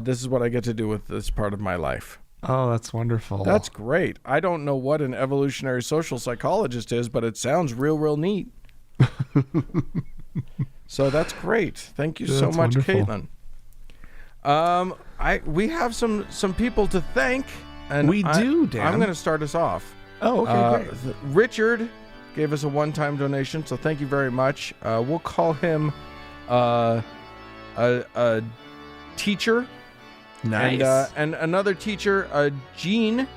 this is what I get to do with this part of my life. Oh, that's wonderful. That's great. I don't know what an evolutionary social psychologist is, but it sounds real neat. So that's great. Thank you so much, wonderful. Caitlin. We have some people to thank. And we do, Dan. I'm going to start us off. Oh, okay, great. Richard gave us a one-time donation, so thank you very much. We'll call him a teacher. Nice. And another teacher, Jean,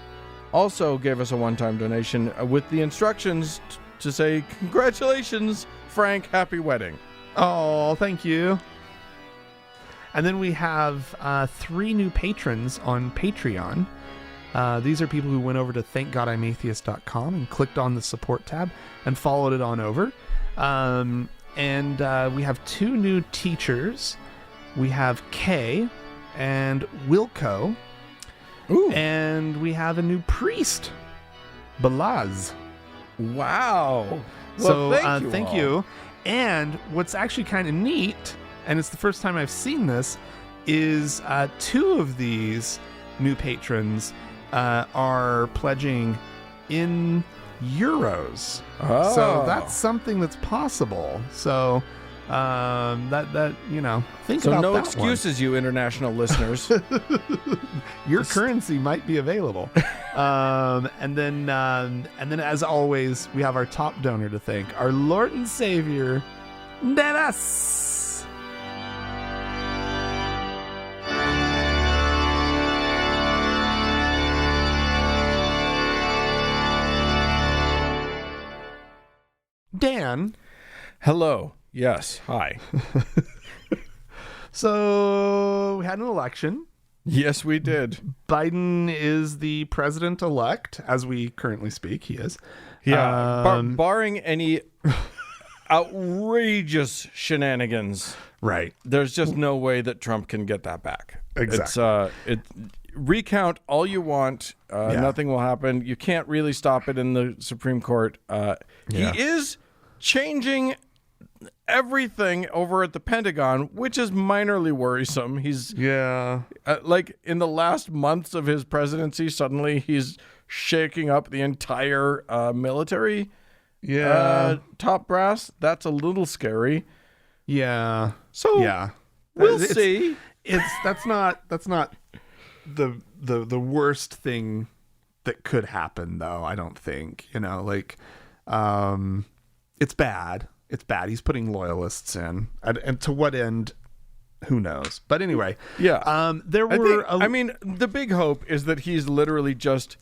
also gave us a one-time donation with the instructions to say, congratulations, Frank, happy wedding. Oh, thank you. And then we have 3 new patrons on Patreon. These are people who went over to thankgodimatheist.com and clicked on the support tab and followed it on over. And we have 2 new teachers. We have Kay and Wilco. Ooh. And we have a new priest, Balaz. Wow. So Well, thank you. And what's actually kind of neat, and it's the first time I've seen this, is 2 of these new patrons are pledging in euros. Oh. So that's something that's possible. So that think So about no that excuses, you international listeners. one. Your currency might be available. And then as always, we have our top donor to thank, our Lord and Savior, Dennis. Dan. Hello. Yes. Hi. So we had an election. Yes, we did. Biden is the president-elect, as we currently speak. He is. Yeah. Barring any outrageous shenanigans, Right. there's just no way that Trump can get that back. Exactly. Recount all you want. Nothing will happen. You can't really stop it in the Supreme Court. He is changing everything over at the Pentagon, which is minorly worrisome. He's like in the last months of his presidency, suddenly he's shaking up the entire military top brass. That's a little scary. Yeah. So we'll see. That's not the worst thing that could happen, though. I don't think. It's bad. It's bad. He's putting loyalists in, and to what end, who knows? But anyway, the big hope is that he's literally just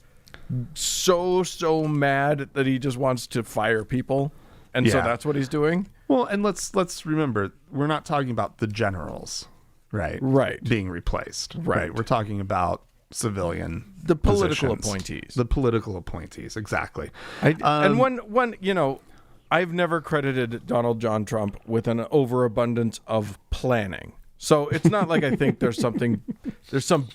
so mad that he just wants to fire people, and so that's what he's doing. Well, and let's remember, we're not talking about the generals, right? Right. Being replaced, right? We're talking about civilian, the political positions. appointees, exactly. And one, I've never credited Donald John Trump with an overabundance of planning. So it's not like I think there's some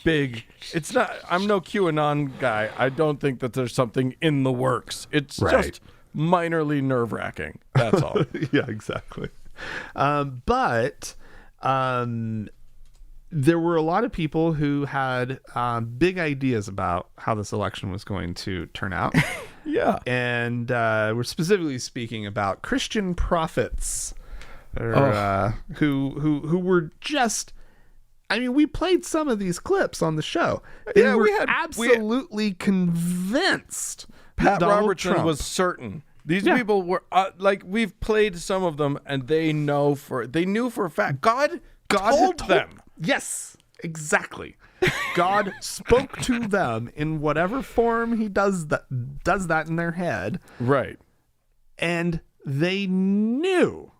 big, it's not, I'm no QAnon guy. I don't think that there's something in the works. It's just minorly nerve wracking. That's all. Yeah, exactly. But there were a lot of people who had big ideas about how this election was going to turn out. Yeah. And we're specifically speaking about Christian prophets who were just, I mean, we played some of these clips on the show. They were absolutely convinced Pat Donald Robertson Trump was certain. These people were like, we've played some of them, and they knew for a fact God told them. Yes, exactly. God spoke to them in whatever form he does that in their head. Right. And they knew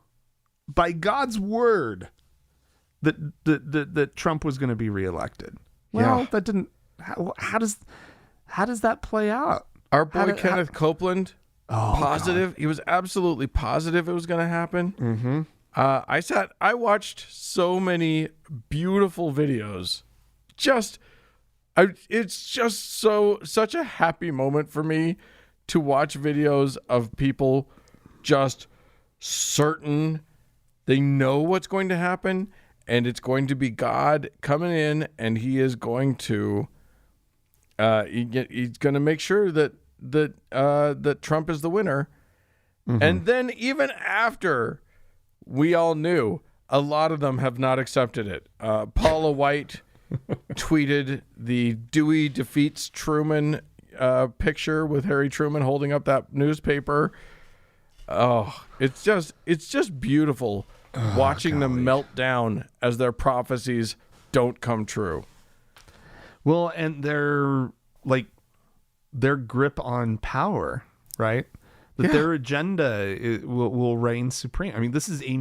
by God's word that Trump was going to be reelected. Well, that didn't. How does that play out? Our boy Kenneth Copeland, positive. God. He was absolutely positive it was going to happen. Mm-hmm. I watched so many beautiful videos. It's just such a happy moment for me to watch videos of people just certain they know what's going to happen, and it's going to be God coming in, and he is going to he's going to make sure that Trump is the winner. Mm-hmm. And then even after we all knew, a lot of them have not accepted it. Paula White tweeted the Dewey defeats Truman picture with Harry Truman holding up that newspaper. Oh, it's just beautiful watching them melt down as their prophecies don't come true. Well, and their grip on power, right? That their agenda will reign supreme. I mean, this is a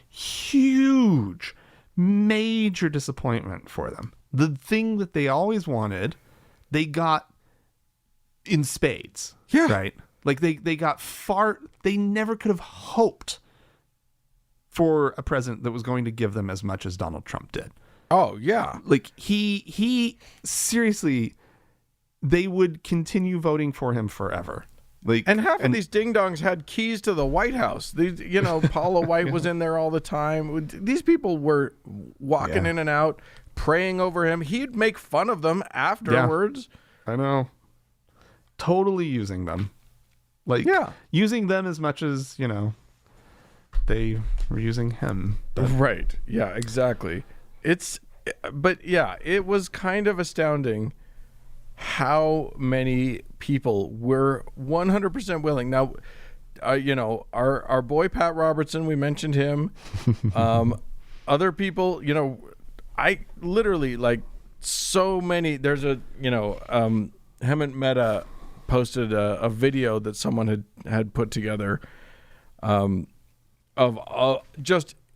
huge, major disappointment for them. The thing that they always wanted, they got in spades. Yeah. Right? Like they got far, they never could have hoped for a president that was going to give them as much as Donald Trump did. Oh, yeah. Like he seriously, they would continue voting for him forever. And half of these ding-dongs had keys to the White House. These, Paula White was in there all the time. These people were walking in and out, praying over him. He'd make fun of them afterwards. Yeah, I know. Totally using them. Using them as much as, they were using him. Right. Yeah, exactly. It was kind of astounding how many people were 100% willing. Now, our boy Pat Robertson, we mentioned him. Other people, I literally so many. There's Hemant Mehta posted a video that someone had put together of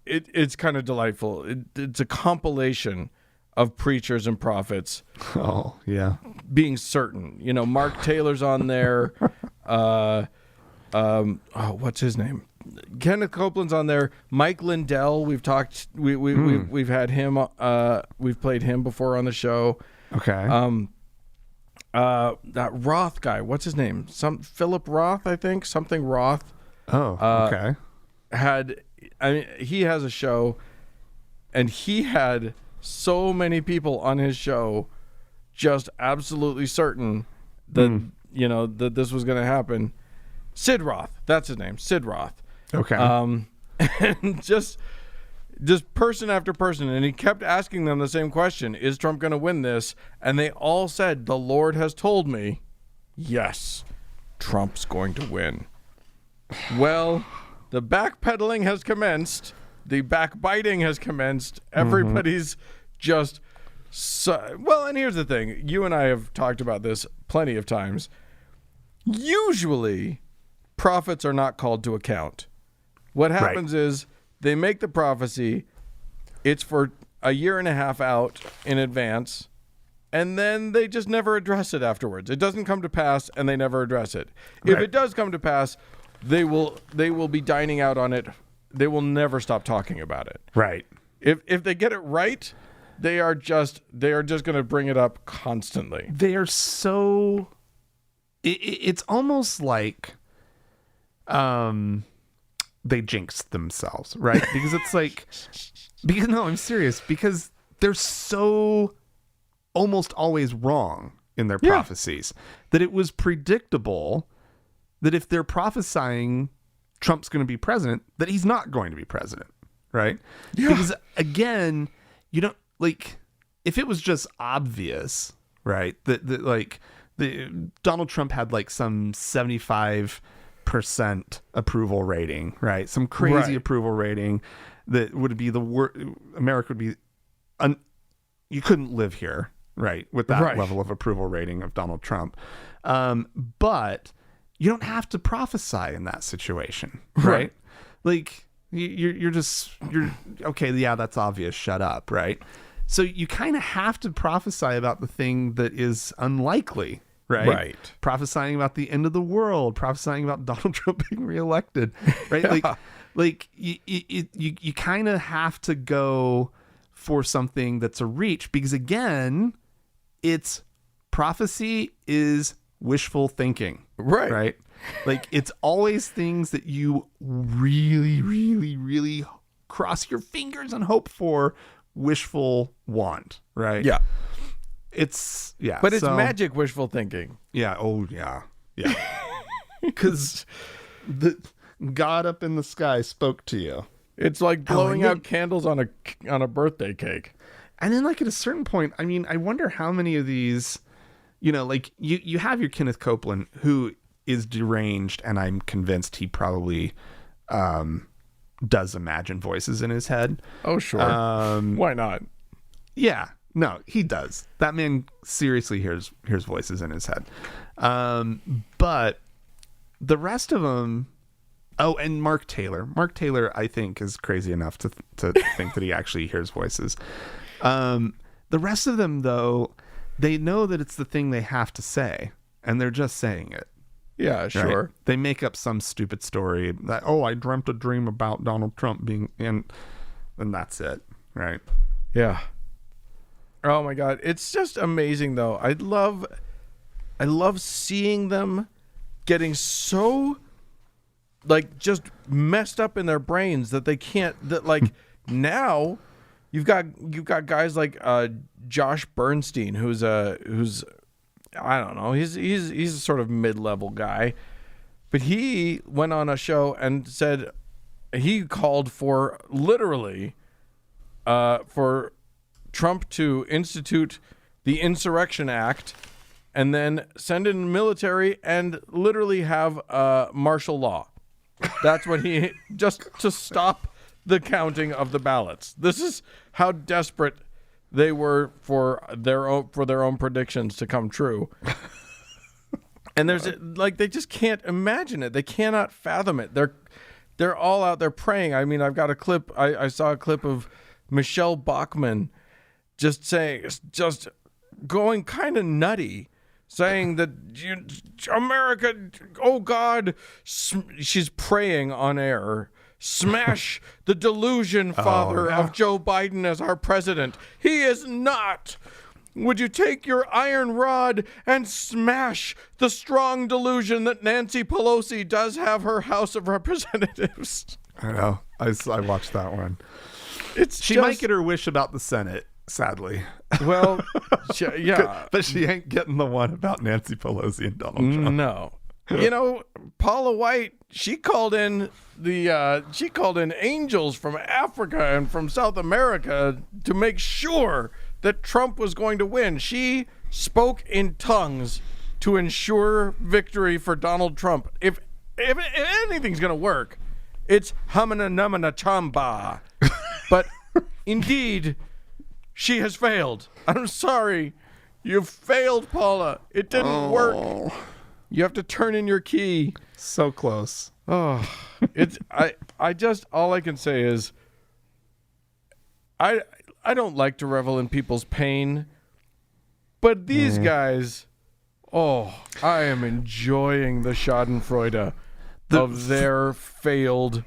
it's kind of delightful. It's a compilation of preachers and prophets. Oh, yeah. Being certain. Mark Taylor's on there. What's his name? Kenneth Copeland's on there. Mike Lindell, we've talked, we've had him, we've played him before on the show. Okay. That Roth guy, what's his name? Philip Roth, I think. Something Roth. Oh, okay. He has a show, and he had so many people on his show just absolutely certain that that this was going to happen. Sid Roth, that's his name, Sid Roth. Okay. And just person after person, and he kept asking them the same question: is Trump going to win this? And they all said, the Lord has told me, yes, Trump's going to win. Well, the backpedaling has commenced. The backbiting has commenced. Everybody's just and here's the thing. You and I have talked about this plenty of times. Usually, prophets are not called to account. What happens is they make the prophecy. It's for a year and a half out in advance, and then they just never address it afterwards. It doesn't come to pass, and they never address it. If it does come to pass, they will be dining out on it. They will never stop talking about it. Right. If they get it right, they are just going to bring it up constantly. They are so. It's almost like, they jinxed themselves, right? Because it's like, because no, I'm serious. Because they're so almost always wrong in their prophecies that it was predictable that if they're prophesying Trump's going to be president, that he's not going to be president, right? Yeah. Because again, you don't like if it was just obvious, right? That like Donald Trump had like some 75% approval rating, right? Some crazy approval rating that would be the worst. America would be, you couldn't live here, right? With that level of approval rating of Donald Trump. But you don't have to prophesy in that situation, right? Like you're okay. Yeah, that's obvious. Shut up. Right. So you kind of have to prophesy about the thing that is unlikely, right? Prophesying about the end of the world, prophesying about Donald Trump being reelected, right? Like you kind of have to go for something that's a reach because again, it's prophecy is wishful thinking, right? Like it's always things that you really, really, really cross your fingers and hope for, wishful want, right? Yeah. But it's magic wishful thinking. Yeah. Oh, yeah. Yeah. Because the God up in the sky spoke to you. It's like blowing out candles on a birthday cake. And then, like at a certain point, I mean, I wonder how many of these, you know, like you have your Kenneth Copeland who is deranged, and I'm convinced he probably does imagine voices in his head. Oh, sure. Why not? Yeah. No, he does. That man seriously hears voices in his head. But the rest of them, and Mark Taylor. Mark Taylor, I think, is crazy enough to think that he actually hears voices. The rest of them, though, they know that it's the thing they have to say, and they're just saying it. Yeah, sure. Right? They make up some stupid story that, I dreamt a dream about Donald Trump being in, and that's it, right? Yeah. Oh my God, it's just amazing though. I love seeing them getting so like just messed up in their brains that they can't. That like now, you've got guys like Josh Bernstein, who's I don't know. He's a sort of mid-level guy, but he went on a show and said he called for literally for Trump to institute the Insurrection Act and then send in military and literally have martial law. That's what he just to stop the counting of the ballots. This is how desperate they were for their own predictions to come true. And there's like they just can't imagine it. They cannot fathom it. They're all out there praying. I mean, I've got a clip. I saw a clip of Michelle Bachmann just going kind of nutty, saying that America, oh God, she's praying on air. Smash the delusion, Father, of Joe Biden as our president. He is not. Would you take your iron rod and smash the strong delusion that Nancy Pelosi does have her House of Representatives? I know. I watched that one. She might get her wish about the Senate, sadly. Well, yeah. But she ain't getting the one about Nancy Pelosi and Donald Trump. No. You know, Paula White, she called in angels from Africa and from South America to make sure that Trump was going to win. She spoke in tongues to ensure victory for Donald Trump. If anything's going to work, it's Hamana Namana Chamba. But indeed, she has failed. I'm sorry. You've failed, Paula. It didn't work. You have to turn in your key. So close. Oh, I just, all I can say is I don't like to revel in people's pain, but these guys, I am enjoying the schadenfreude of their failed.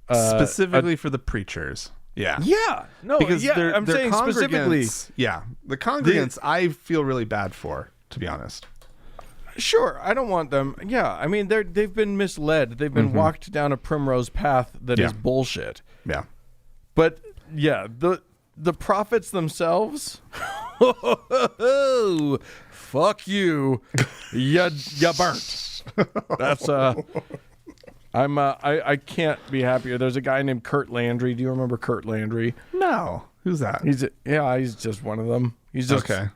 Specifically for the preachers. Yeah. Yeah. No, Because yeah, I'm saying specifically. Yeah. The congregants I feel really bad for, to be honest. Sure, I don't want them. Yeah, I mean they've been misled. They've been walked down a primrose path that is bullshit. Yeah. But yeah, the prophets themselves, fuck you, you burnt. That's I can't be happier. There's a guy named Kurt Landry. Do you remember Kurt Landry? No. Who's that? He's just one of them. He's just a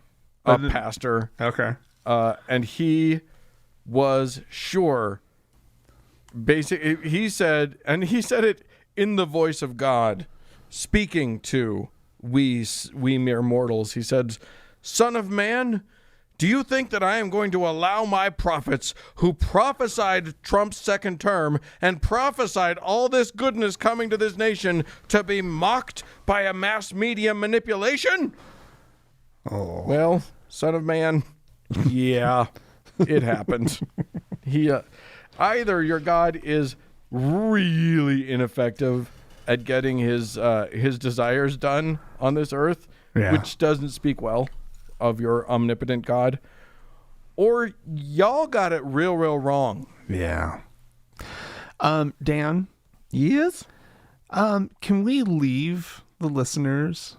pastor. Okay. And he was sure. Basically, he said it in the voice of God, speaking to we mere mortals. He said, "Son of man, do you think that I am going to allow my prophets who prophesied Trump's second term and prophesied all this goodness coming to this nation to be mocked by a mass media manipulation?" Oh. Well, son of man, yeah, it happened. He either your God is really ineffective at getting his desires done on this earth, which doesn't speak well of your omnipotent God, or y'all got it real wrong. Yeah. Dan? Yes? Can we leave the listeners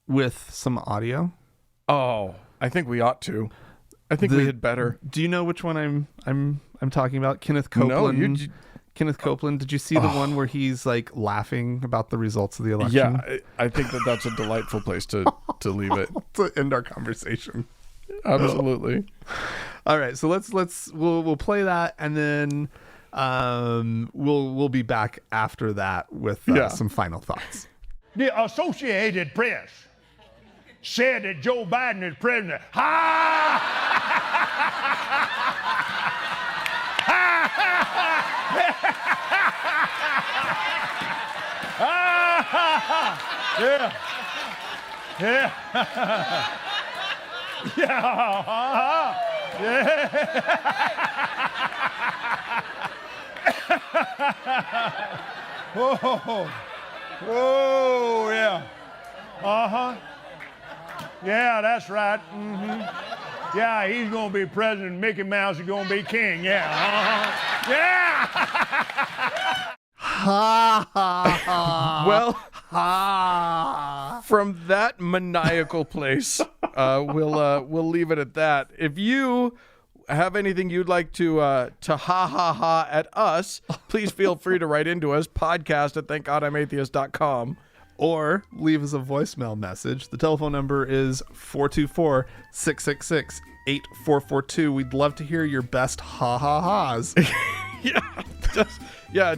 with some audio? Oh, I think we ought to. I think we had better. Do you know which one I'm talking about? Kenneth Copeland. No, Kenneth Copeland. Did you see the one where he's like laughing about the results of the election? Yeah, I think that's a delightful place to leave it. To end our conversation. Absolutely. All right, so we'll play that, and then we'll be back after that with some final thoughts. The Associated Press said that Joe Biden is president. Ha! Yeah. Yeah. Yeah. Yeah. Whoa. Whoa, yeah. Uh-huh. Yeah, that's right. Mm-hmm. Yeah, he's going to be president. Mickey Mouse is going to be king. Yeah. Uh-huh. Yeah. Ha ha ha. Well, ha. From that maniacal place, we'll leave it at that. If you have anything you'd like to ha ha ha at us, please feel free to write into us, podcast@thankgodimatheist.com. Or leave us a voicemail message. The telephone number is 424-666-8442. We'd love to hear your best ha-ha-ha's.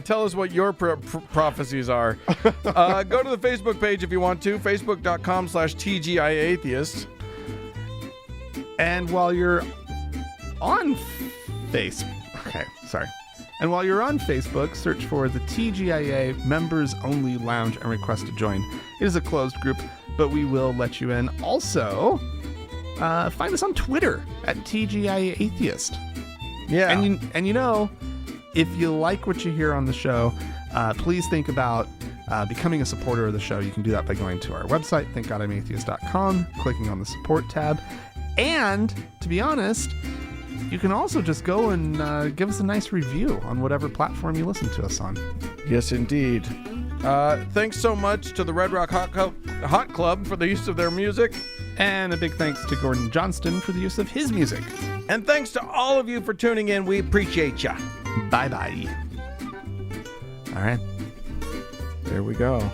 Tell us what your prophecies are. Go to the Facebook page if you want to, facebook.com/TGIAtheist. And while you're on And while you're on Facebook, search for the TGIA Members Only Lounge and request to join. It is a closed group, but we will let you in. Also, find us on Twitter at TGIA Atheist. Yeah. And you know, if you like what you hear on the show, please think about becoming a supporter of the show. You can do that by going to our website, thankgodimatheist.com, clicking on the support tab. And to be honest, you can also just go and give us a nice review on whatever platform you listen to us on. Yes, indeed. Thanks so much to the Red Rock Hot Club for the use of their music. And a big thanks to Gordon Johnston for the use of his music. And thanks to all of you for tuning in. We appreciate ya. Bye-bye. All right. There we go.